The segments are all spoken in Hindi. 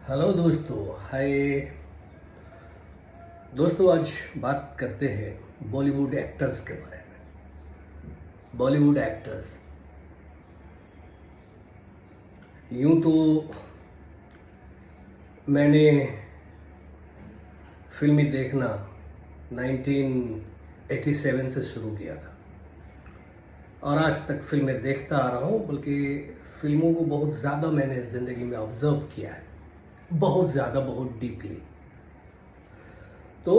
हेलो दोस्तों। हाय दोस्तों, आज बात करते हैं बॉलीवुड एक्टर्स के बारे में। बॉलीवुड एक्टर्स यूं तो मैंने फिल्में देखना 1987 से शुरू किया था और आज तक फिल्में देखता आ रहा हूँ। बल्कि फिल्मों को बहुत ज़्यादा मैंने ज़िंदगी में ऑब्जर्व किया है, बहुत ज़्यादा, बहुत डीपली। तो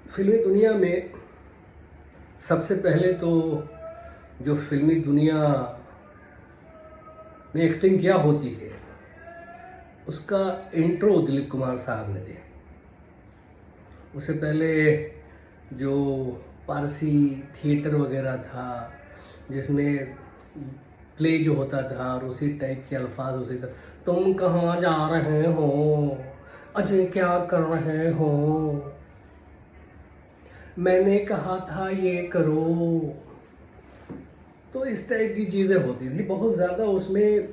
फिल्मी दुनिया में सबसे पहले तो जो फिल्मी दुनिया में एक्टिंग क्या होती है उसका इंट्रो दिलीप कुमार साहब ने दिया। उससे पहले जो पारसी थिएटर वगैरह था जिसमें प्ले जो होता था और उसी टाइप के अल्फाज उसी तरह, तुम कहाँ जा रहे हो, अजय क्या कर रहे हो, मैंने कहा था ये करो, तो इस टाइप की चीज़ें होती थी बहुत ज़्यादा। उसमें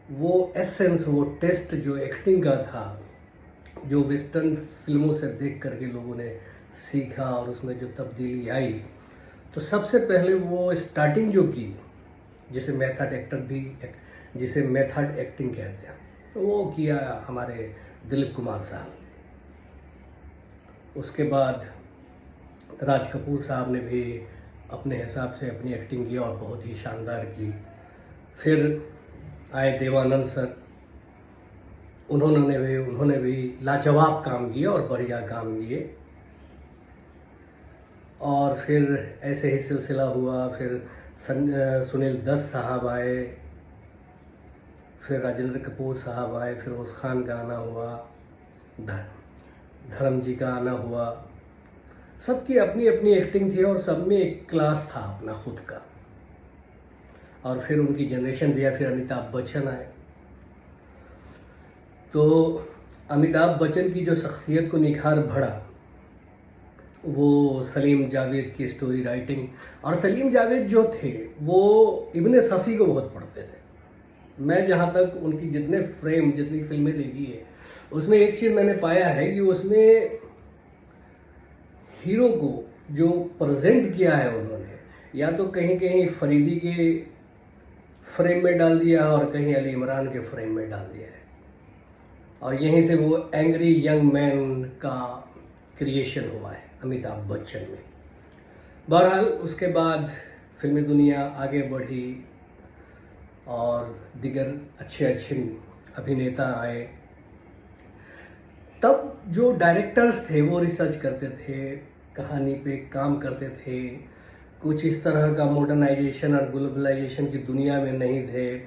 वो एसेंस, वो टेस्ट जो एक्टिंग का था, जो वेस्टर्न फिल्मों से देख करके लोगों ने सीखा और उसमें जो तब्दीली आई, तो सबसे पहले वो स्टार्टिंग जो की, जिसे जिसे मेथड एक्टिंग कहते हैं, तो वो किया हमारे दिलीप कुमार साहब ने। उसके बाद राज कपूर साहब ने भी अपने हिसाब से अपनी एक्टिंग की और बहुत ही शानदार की। फिर आए देवानंद सर, उन्होंने भी लाजवाब काम किया और बढ़िया काम किए। और फिर ऐसे ही सिलसिला हुआ। फिर सुनील दत्त साहब आए, फिर राजेंद्र कपूर साहब आए, फिर उस खान का आना हुआ, धर्म जी का आना हुआ। सबकी अपनी अपनी एक्टिंग थी और सब में एक क्लास था अपना खुद का। और फिर उनकी जनरेशन भी है। फिर अमिताभ बच्चन आए। तो अमिताभ बच्चन की जो शख्सियत को निखार बढ़ा वो सलीम जावेद की स्टोरी राइटिंग। और सलीम जावेद जो थे वो इब्ने सफ़ी को बहुत पढ़ते थे। मैं जहाँ तक उनकी जितनी फिल्में देखी है उसमें एक चीज़ मैंने पाया है कि उसमें हीरो को जो प्रेजेंट किया है उन्होंने, या तो कहीं कहीं फरीदी के फ्रेम में डाल दिया और कहीं अली इमरान के फ्रेम में डाल दिया है, और यहीं से वो एंग्री यंग मैन का क्रिएशन हुआ है अमिताभ बच्चन में। बहरहाल उसके बाद फिल्मी दुनिया आगे बढ़ी और दिगर अच्छे अच्छे अभिनेता आए। तब जो डायरेक्टर्स थे वो रिसर्च करते थे, कहानी पे काम करते थे। कुछ इस तरह का मॉडर्नाइजेशन और ग्लोबलाइजेशन की दुनिया में नहीं थे।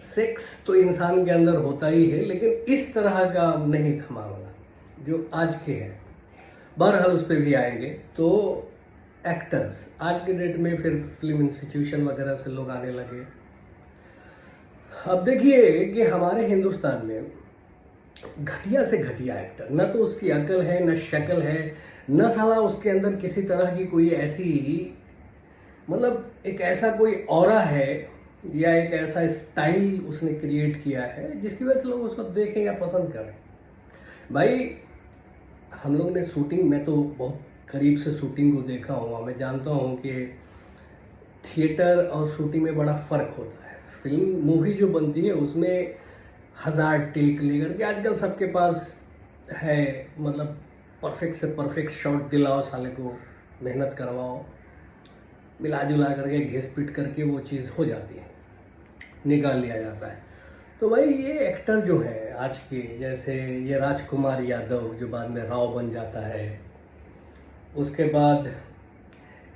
सेक्स तो इंसान के अंदर होता ही है, लेकिन इस तरह का नहीं था मामला जो आज के है। बहरहाल उस पर भी आएंगे। तो एक्टर्स आज के डेट में फिर फिल्म इंस्टीट्यूशन वगैरह से लोग आने लगे। अब देखिए कि हमारे हिंदुस्तान में घटिया से घटिया एक्टर, न तो उसकी अकल है, न शक्ल है, न साला उसके अंदर किसी तरह की कोई ऐसी, मतलब एक ऐसा कोई ऑरा है या एक ऐसा स्टाइल उसने क्रिएट किया है जिसकी वजह से लोग उसको देखें या पसंद करें। भाई हम लोग ने शूटिंग में तो बहुत करीब से शूटिंग को देखा हुआ, मैं जानता हूँ कि थिएटर और शूटिंग में बड़ा फ़र्क होता है। फिल्म मूवी जो बनती है उसमें 1000 टेक लेकर के आजकल सबके पास है, मतलब परफेक्ट से परफेक्ट शॉट दिलाओ, साले को मेहनत करवाओ, मिला जुला करके घिस पिट करके वो चीज़ हो जाती है, निकाल लिया जाता है। तो भाई ये एक्टर जो है आज के, जैसे ये राजकुमार यादव जो बाद में राव बन जाता है, उसके बाद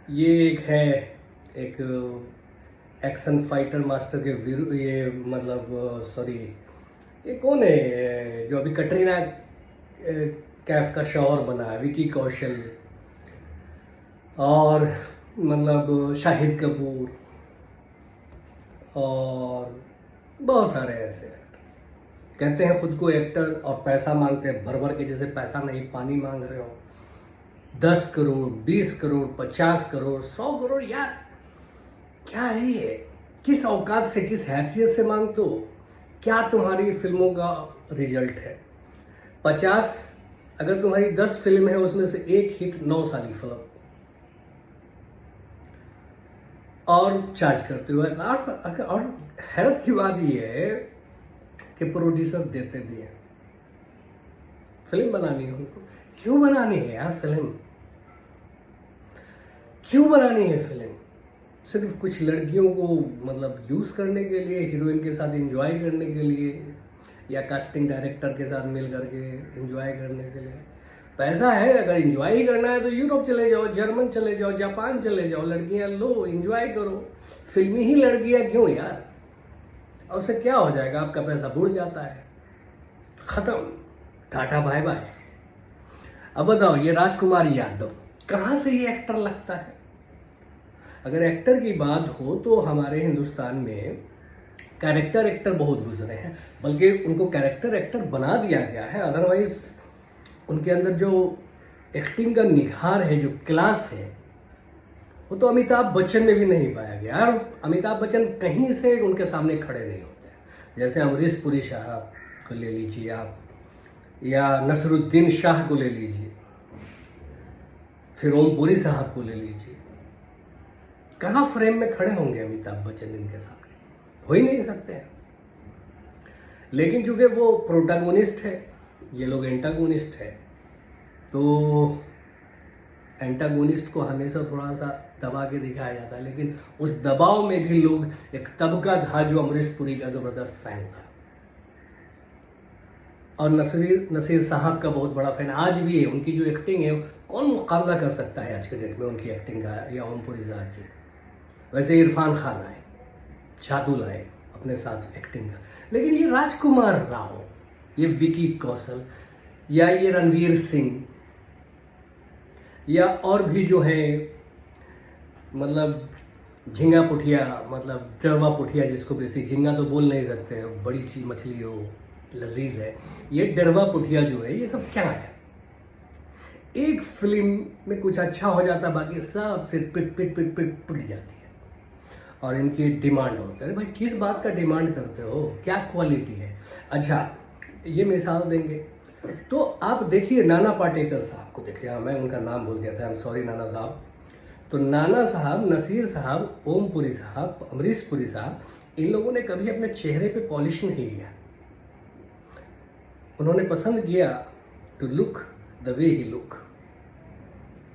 ये एक है एक एक्शन फाइटर मास्टर के ये मतलब सॉरी, ये कौन है जो अभी कटरीना कैफ का शौहर बना है, विकी कौशल, और मतलब शाहिद कपूर, और बहुत सारे ऐसे एक्टर कहते हैं खुद को एक्टर और पैसा मांगते हैं भर भर के, जैसे पैसा नहीं पानी मांग रहे हो। 10 करोड़, 20 करोड़, 50 करोड़, 100 करोड़, यार क्या है ये? किस औकात से, किस हैसियत से मांगते हो? क्या तुम्हारी फिल्मों का रिजल्ट है? 50, अगर तुम्हारी 10 फिल्म है उसमें से एक हिट 9 साली फिल्म, और चार्ज करते हो। और हैरत की बात यह है कि प्रोड्यूसर देते भी हैं। फिल्म बनानी है उनको, क्यों बनानी है यार फिल्म? क्यों बनानी है फिल्म? सिर्फ कुछ लड़कियों को मतलब यूज करने के लिए, हीरोइन के साथ एंजॉय करने के लिए, या कास्टिंग डायरेक्टर के साथ मिल करके एंजॉय करने के लिए? पैसा है, अगर एंजॉय ही करना है तो यूरोप चले जाओ, जर्मन चले जाओ, जापान चले जाओ, लड़कियां लो, एंजॉय करो। फिल्मी ही लड़कियां क्यों यार? और उससे क्या हो जाएगा? आपका पैसा बुड़ जाता है, खत्म, टाटा बाय बाय। अब बताओ, ये राजकुमार यादव कहां से ये एक्टर लगता है? अगर एक्टर की बात हो तो हमारे हिंदुस्तान में कैरेक्टर एक्टर बहुत गुजरे हैं, बल्कि उनको कैरेक्टर एक्टर बना दिया गया है। अदरवाइज उनके अंदर जो एक्टिंग का निखार है, जो क्लास है, वो तो अमिताभ बच्चन में भी नहीं पाया गया। और अमिताभ बच्चन कहीं से उनके सामने खड़े नहीं होते। जैसे अमरीश पुरी साहब को ले लीजिए आप, या नसरुद्दीन शाह को ले लीजिए, फिर ओमपुरी साहब को ले लीजिए, कहाँ फ्रेम में खड़े होंगे अमिताभ बच्चन इनके सामने? हो ही नहीं सकते हैं। लेकिन चूंकि वो प्रोटैगोनिस्ट है, ये लोग एंटागोनिस्ट है, तो एंटागोनिस्ट को हमेशा थोड़ा सा दबा के दिखाया जाता है। लेकिन उस दबाव में भी लोग, एक तबका था जो अमरीश पुरी का जबरदस्त फैन था, और नसीर साहब का बहुत बड़ा फैन आज भी है। उनकी जो एक्टिंग है, कौन मुकाबला कर सकता है आज के डेट में उनकी एक्टिंग का, या ओमपुरी साहब की? वैसे इरफान खान आए, जादू लाए अपने साथ एक्टिंग का। लेकिन ये राजकुमार राव, ये विकी कौशल, या ये रणवीर सिंह, या और भी जो है, मतलब झींगा पुठिया, मतलब डरवा पुठिया, जिसको बेसी झींगा तो बोल नहीं सकते हैं, बड़ी चीज मछली हो, लजीज है। ये डरवा पुठिया जो है, ये सब क्या है? एक फिल्म में कुछ अच्छा हो जाता, बाकी सब फिर पिट पिट पिट पिट टूट जाती है। और इनकी डिमांड होता है, भाई किस बात का डिमांड करते हो? क्या क्वालिटी है? अच्छा, ये मिसाल देंगे तो आप देखिए नाना पाटेकर साहब को देखिए। हाँ, मैं उनका नाम भूल गया था, आई एम सॉरी नाना साहब। तो नाना साहब, नसीर साहब, ओमपुरी साहब, अमरीश पुरी साहब, इन लोगों ने कभी अपने चेहरे पे पॉलिश नहीं किया। उन्होंने पसंद किया to look the way he look.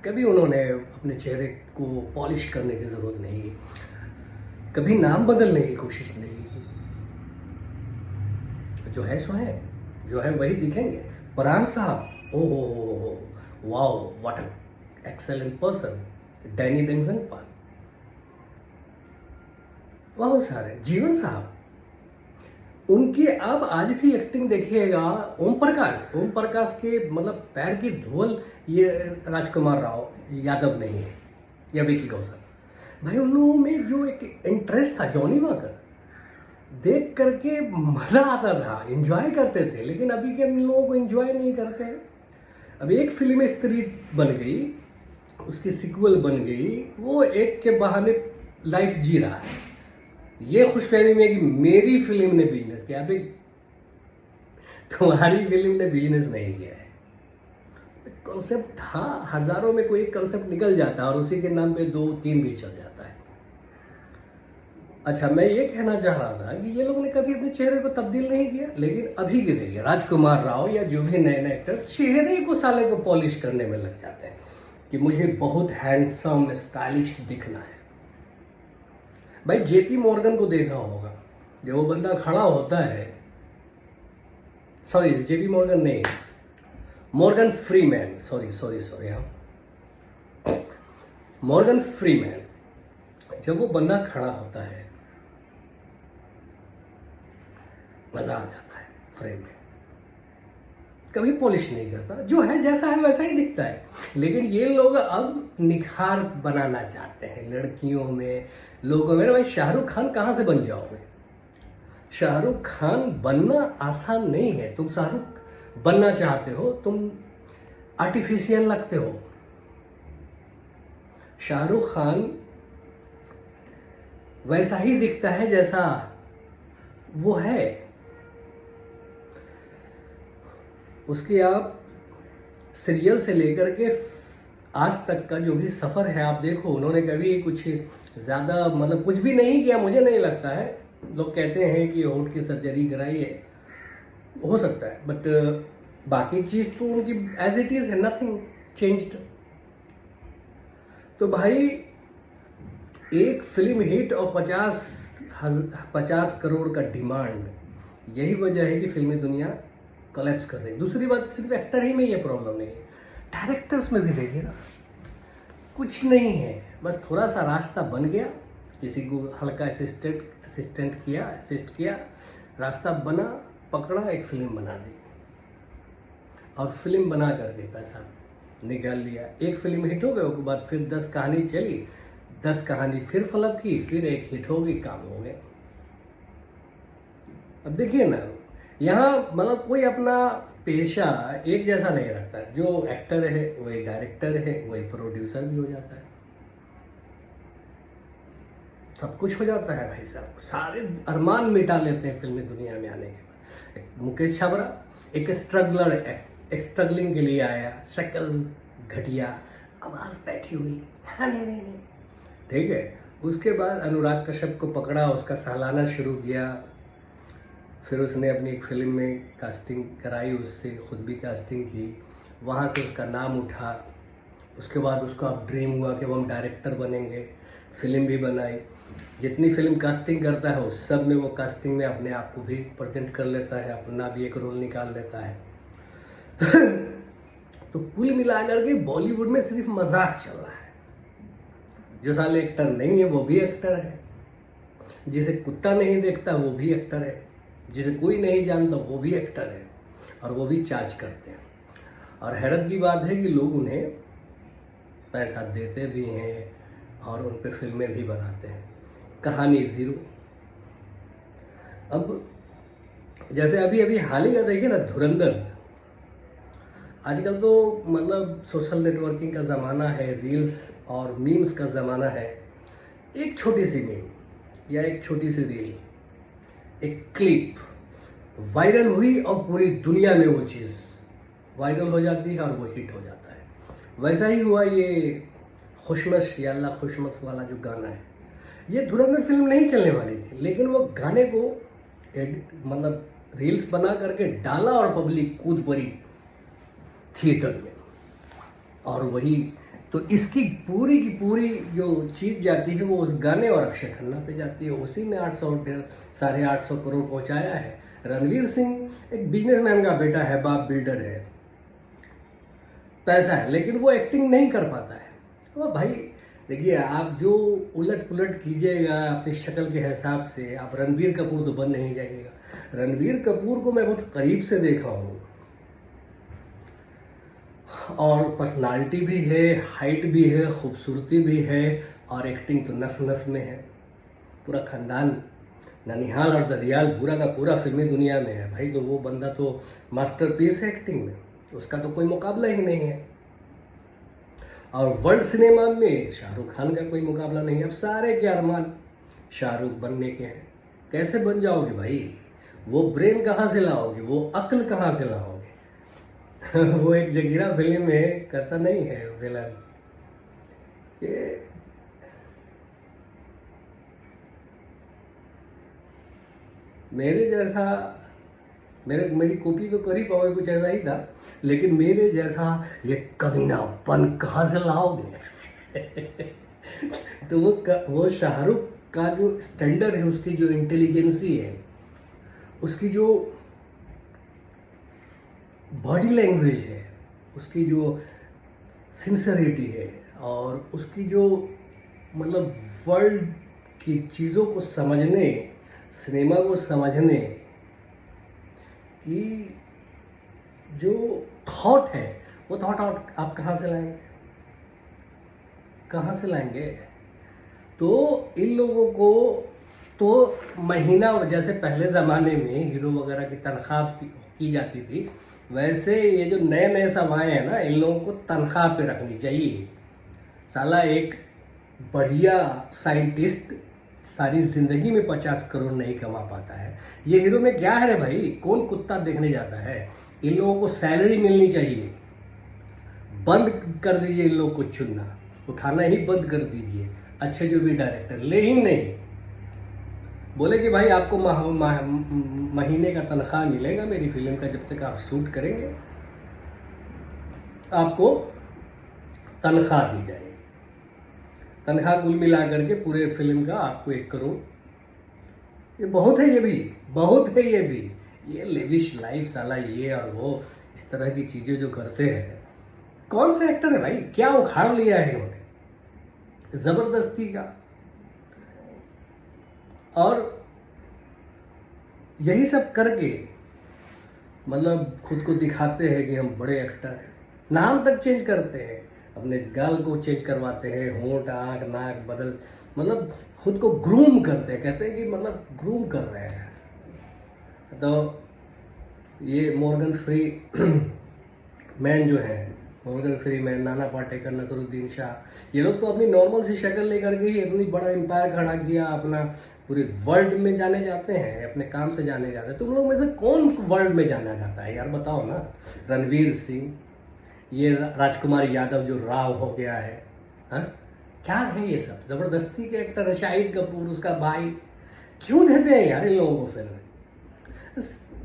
कभी उन्होंने अपने चेहरे को पॉलिश करने की जरूरत नहीं की, कभी नाम बदलने की कोशिश नहीं की। जो है सो है, जो है वही दिखेंगे। परान साहब, ओ हो, wow, what an excellent person. Danny Denzongpa, बहुत सारे। जीवन साहब, उनकी आप आज भी एक्टिंग देखिएगा। ओम प्रकाश के मतलब पैर की धूल ये राजकुमार राव यादव नहीं है, या विकी कौशल। भाई उन लोगों में जो एक इंटरेस्ट था, जॉनी वॉकर देख करके मजा आता था, एंजॉय करते थे। लेकिन अभी के हम लोगों को एंजॉय नहीं करते हैं। अब एक फिल्म स्त्री बन गई, उसकी सिक्वल बन गई, वो एक के बहाने लाइफ जी रहा है। ये खुशफहमी में कि मेरी फिल्म ने बिजनेस किया। अभी तुम्हारी फिल्म ने बिजनेस नहीं किया है। कॉन्सेप्ट था, हजारों में कोई कॉन्सेप्ट निकल जाता है, और उसी के नाम पे 2-3 भी चल जाता है। अच्छा, मैं ये कहना चाह रहा था कि ये लोगों ने कभी अपने चेहरे को तब्दील नहीं किया। लेकिन अभी के देखिए, राजकुमार राव या जो भी नए नए एक्टर चेहरे को साले को पॉलिश करने में लग जाते हैं कि मुझे बहुत हैंडसम स्टाइलिश दिखना है। भाई जेपी मॉर्गन को देखा होगा, जब वो बंदा खड़ा होता है, सॉरी जेपी मॉर्गन नहीं, मॉर्गन फ्रीमैन, सॉरी हाँ, मॉर्गन फ्रीमैन, जब वो बंदा खड़ा होता है मजा आ जाता है फ्रेम में। कभी पॉलिश नहीं करता, जो है जैसा है वैसा ही दिखता है। लेकिन ये लोग अब निखार बनाना चाहते हैं लड़कियों में, लोगों में। भाई शाहरुख खान कहाँ से बन जाओगे? शाहरुख खान बनना आसान नहीं है। तुम शाहरुख बनना चाहते हो, तुम आर्टिफिशियल लगते हो। शाहरुख खान वैसा ही दिखता है जैसा वो है, उसकी आप सीरियल से लेकर के आज तक का जो भी सफ़र है आप देखो, उन्होंने कभी कुछ ज़्यादा मतलब कुछ भी नहीं किया, मुझे नहीं लगता है। लोग कहते हैं कि होंठ की सर्जरी कराई है, हो सकता है, बट बाकी चीज़ तो उनकी एज इट इज़ है, नथिंग चेंज्ड। तो भाई एक फिल्म हिट और 50 करोड़ का डिमांड, यही वजह है कि फिल्मी दुनिया कोलैप्स कर रही है। दूसरी बात, सिर्फ एक्टर ही में ये प्रॉब्लम नहीं है, डायरेक्टर्स में भी देखिए ना, कुछ नहीं है, बस थोड़ा सा रास्ता बन गया, किसी को हल्का असिस्ट किया, रास्ता बना, पकड़ा, एक फिल्म बना दी और फिल्म बना करके पैसा निकाल लिया। एक फिल्म हिट हो गई, उसके बाद फिर 10 कहानी चली, 10 कहानी फिर फ्लॉप की, फिर एक हिट होगी, काम हो गया। अब देखिए ना, यहाँ मतलब कोई अपना पेशा एक जैसा नहीं रखता है। जो एक्टर है वही डायरेक्टर है, वही प्रोड्यूसर भी हो जाता है, सब कुछ हो जाता है भाई साहब। सारे अरमान मिटा लेते हैं फिल्मी दुनिया में आने के बाद। एक मुकेश छाबड़ा एक स्ट्रगलिंग के लिए आया, शक्ल घटिया, आवाज बैठी हुई, हाँ नहीं, ठीक है। उसके बाद अनुराग कश्यप को पकड़ा, उसका सालाना शुरू किया, फिर उसने अपनी एक फिल्म में कास्टिंग कराई, उससे खुद भी कास्टिंग की, वहाँ से उसका नाम उठा। उसके बाद उसको अब ड्रीम हुआ कि वो हम डायरेक्टर बनेंगे, फिल्म भी बनाई। जितनी फिल्म कास्टिंग करता है उस सब में वो कास्टिंग में अपने आप को भी प्रेजेंट कर लेता है, अपना भी एक रोल निकाल लेता है। तो कुल मिलाकर के बॉलीवुड में सिर्फ मजाक चल रहा है। जो साले एक्टर नहीं है वो भी एक्टर है, जिसे कुत्ता नहीं देखता वो भी एक्टर है, जिसे कोई नहीं जानता वो भी एक्टर है, और वो भी चार्ज करते हैं। और हैरत की बात है कि लोग उन्हें पैसा देते भी हैं और उन पे फिल्में भी बनाते हैं। कहानी जीरो। अब जैसे अभी हाल ही का देखिए ना, धुरंधर। आजकल तो मतलब सोशल नेटवर्किंग का ज़माना है, रील्स और मीम्स का ज़माना है। एक छोटी सी मीम या एक छोटी सी रील, एक क्लिप वायरल हुई और पूरी दुनिया में वो चीज़ वायरल हो जाती है और वो हिट हो जाता है। वैसा ही हुआ ये खुशमश या अल्लाह खुशमश वाला जो गाना है। ये धुरंधर फिल्म नहीं चलने वाली थी, लेकिन वो गाने को मतलब रील्स बना करके डाला और पब्लिक कूद पड़ी थिएटर में। और वही तो इसकी पूरी की पूरी जो चीज़ जाती है वो उस गाने और अक्षय खन्ना पे जाती है। उसी ने 800-850 करोड़ पहुंचाया है। रणवीर सिंह एक बिजनेसमैन का बेटा है, बाप बिल्डर है, पैसा है, लेकिन वो एक्टिंग नहीं कर पाता है। तो भाई देखिए, आप जो उलट पुलट कीजिएगा अपनी शक्ल के हिसाब से, आप रणबीर कपूर तो बन नहीं जाइएगा। रणबीर कपूर को मैं बहुत करीब से देखा हूँ, और पर्सनालिटी भी है, हाइट भी है, खूबसूरती भी है, और एक्टिंग तो नस नस में है। पूरा खानदान ननिहाल और ददियाल पूरा का पूरा फिल्मी दुनिया में है भाई। तो वो बंदा तो मास्टरपीस है एक्टिंग में, उसका तो कोई मुकाबला ही नहीं है। और वर्ल्ड सिनेमा में शाहरुख खान का कोई मुकाबला नहीं है। अब सारे के अरमान शाहरुख बनने के हैं। कैसे बन जाओगे भाई? वो ब्रेन कहाँ से लाओगे? वो अक्ल कहाँ से लाओगे? वो एक जगीरा फिल्म में कहता नहीं है विलन कि मेरे जैसा, मेरी कॉपी तो कर ही पाओगे, कुछ ऐसा ही था, लेकिन मेरे जैसा ये कमीनापन कहाँ से लाओगे? तो वो शाहरुख का जो स्टैंडर्ड है, उसकी जो इंटेलिजेंसी है, उसकी जो बॉडी लैंग्वेज है, उसकी जो सिंसियरिटी है, और उसकी जो मतलब वर्ल्ड की चीज़ों को समझने, सिनेमा को समझने की जो थॉट है, वो थॉट आप कहाँ से लाएंगे? कहाँ से लाएंगे? तो इन लोगों को तो महीना, जैसे पहले ज़माने में हीरो वगैरह की तनख्वाह की जाती थी, वैसे ये जो नए नए सब आए हैं ना, इन लोगों को तनख्वाह पे रखनी चाहिए। साला एक बढ़िया साइंटिस्ट सारी जिंदगी में 50 करोड़ नहीं कमा पाता है। ये हीरो में क्या है रे भाई, कौन कुत्ता देखने जाता है? इन लोगों को सैलरी मिलनी चाहिए। बंद कर दीजिए इन लोगों को चुनना, उठाना ही बंद कर दीजिए। अच्छे जो भी डायरेक्टर ले ही नहीं, बोले कि भाई आपको महीने का तनख्वाह मिलेगा मेरी फिल्म का, जब तक आप शूट करेंगे आपको तनख्वाह दी जाएगी। तनख्वाह कुल मिला करके पूरे फिल्म का आपको 1 करोड़। ये बहुत है, ये भी बहुत है। ये लेविश लाइफ साला, ये और वो इस तरह की चीजें जो करते हैं। कौन सा एक्टर है भाई, क्या उखाड़ लिया है इन्होंने जबरदस्ती का। और यही सब करके मतलब खुद को दिखाते हैं कि हम बड़े एक्टर हैं। नाम तक चेंज करते हैं, अपने गाल को चेंज करवाते हैं, होंठ आंख नाक बदल, मतलब खुद को ग्रूम करते हैं। कहते हैं कि मतलब ग्रूम कर रहे हैं। तो ये मॉर्गन फ्री मैन जो है, मॉर्गन फ्रीमैन, नाना पाटेकर, नसरुद्दीन शाह, ये लोग तो अपनी नॉर्मल सी शक्ल लेकर के ही इतनी बड़ा एम्पायर खड़ा किया अपना, पूरे वर्ल्ड में जाने जाते हैं, अपने काम से जाने जाते हैं। तुम लोग में से कौन वर्ल्ड में जाना जाता है यार, बताओ ना। रणवीर सिंह, ये राजकुमार यादव जो राव हो गया है, हाँ क्या है ये सब? जबरदस्ती के एक्टर है। शाहिद कपूर उसका भाई, क्यों देते हैं यार इन लोगों को फिल्म?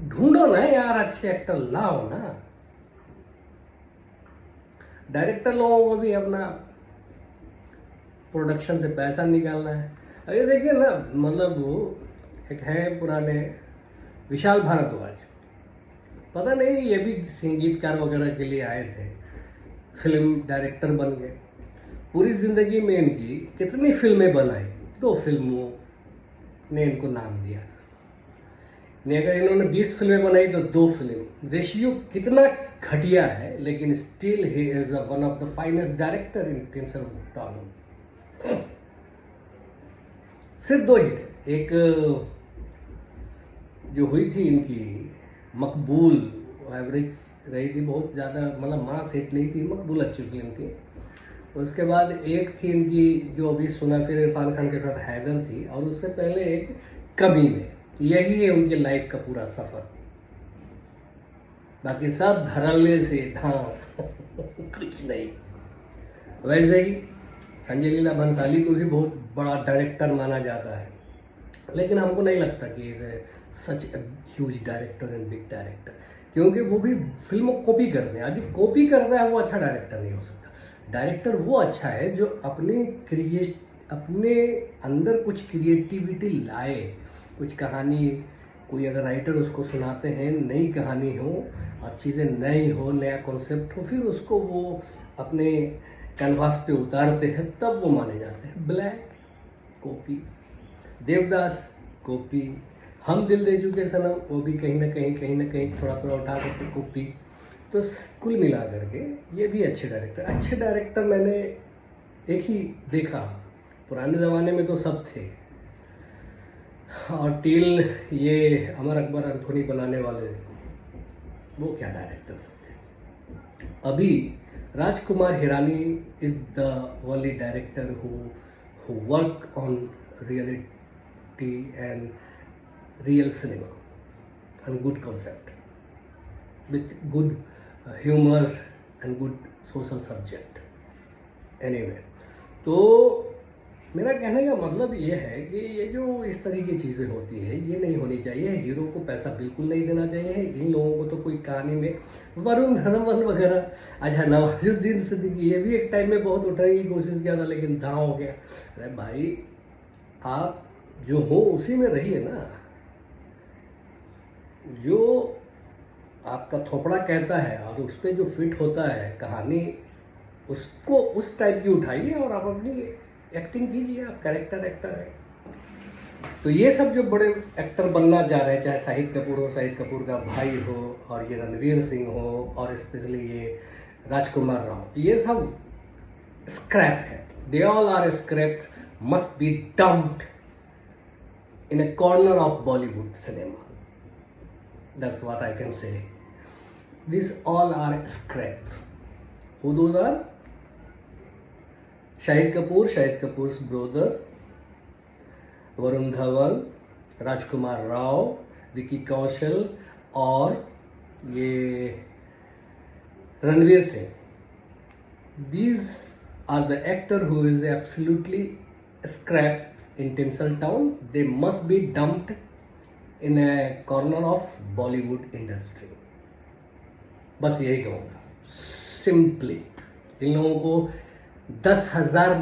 ढूंढो ना यार, अच्छे एक्टर लाओ ना। डायरेक्टर लोगों को भी अपना प्रोडक्शन से पैसा निकालना है। अब ये देखिए ना, मतलब वो एक है पुराने विशाल भारद्वाज, पता नहीं ये भी संगीतकार वगैरह के लिए आए थे, फिल्म डायरेक्टर बन गए। पूरी जिंदगी में इनकी कितनी फिल्में बनाई, 2 फिल्मों ने इनको नाम दिया। नहीं, अगर इन्होंने 20 फिल्में बनाई तो 2 फिल्म। रेशियो कितना घटिया है, लेकिन still he is one of the finest director in terms of Tollywood. सिर्फ 2 हिट, एक जो हुई थी इनकी मकबूल, एवरेज रही थी, बहुत ज़्यादा मतलब मास हिट नहीं थी, मकबूल अच्छी फिल्म थी। उसके बाद एक थी इनकी जो अभी सुना फिर इरफान खान के साथ हैदर थी, और उससे पहले एक कभी में। यही है उनके लाइफ का पूरा सफर, बाकी सब धड़ल्ले से कुछ नहीं। वैसे ही संजय लीला भंसाली को भी बहुत बड़ा डायरेक्टर माना जाता है, लेकिन हमको नहीं लगता कि such huge director and big director, क्योंकि वो भी फिल्म को कॉपी करते हैं। यदि कॉपी करता है वो अच्छा डायरेक्टर नहीं हो सकता। डायरेक्टर वो अच्छा है जो अपने अंदर कुछ क्रिएटिविटी लाए, कुछ कहानी, कोई अगर राइटर उसको सुनाते हैं, नई कहानी हो और चीज़ें नई हो, नया कॉन्सेप्ट हो, फिर उसको वो अपने कैनवास पे उतारते हैं, तब वो माने जाते हैं। ब्लैक कॉपी, देवदास कॉपी, हम दिल दे चुके सनम, वो भी कहीं ना कहीं थोड़ा थोड़ा उठा करके कॉपी। तो कुल मिला करके ये भी अच्छे डायरेक्टर मैंने एक ही देखा। पुराने ज़माने में तो सब थे, और टिल ये अमर अकबर एंथोनी बनाने वाले, वो क्या डायरेक्टर सब थे। अभी Rajkumar Hirani is the only director who work on reality and real cinema and good concept with good humor and good social subject anyway। तो मेरा कहने का मतलब ये है कि ये जो इस तरह की चीज़ें होती है ये नहीं होनी चाहिए। हीरो को पैसा बिल्कुल नहीं देना चाहिए। इन लोगों को तो कोई कहानी में वरुण धवन वगैरह, अच्छा नवाजुद्दीन सिद्दीकी, ये भी एक टाइम में बहुत उठाने की कोशिश किया था, लेकिन धाँ हो गया। अरे भाई आप जो हो उसी में रहिए ना। जो आपका थोपड़ा कहता है और उस पर जो फिट होता है कहानी, उसको उस टाइप की उठाइए और आप अपनी एक्टिंग कीजिए। आप कैरेक्टर एक्टर है। तो ये सब जो बड़े एक्टर बनना चाह रहे हैं, चाहे शाहिद कपूर हो, शाहिद कपूर का भाई हो, और ये रणवीर सिंह हो, और स्पेशली ये राजकुमार राव, ये सब स्क्रैप है। They all are scrapped, must be dumped in a corner of Bollywood cinema. That's what I can say. These all are scrap. Who those are? Shahid Kapoor, Shahid Kapoor's brother, Varun Dhawan, Rajkummar Rao, Vicky Kaushal और ये Ranveer Singh. These are the actor who is absolutely scrap in Tinsel Town. They must be dumped in a corner of Bollywood industry. बस यही कहूँगा सिंपली. इन लोगों को 10,000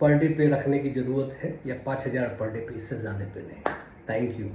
पर डे पे रखने की ज़रूरत है या 5,000 पर डे पे, इससे ज़्यादा पे नहीं. Thank you.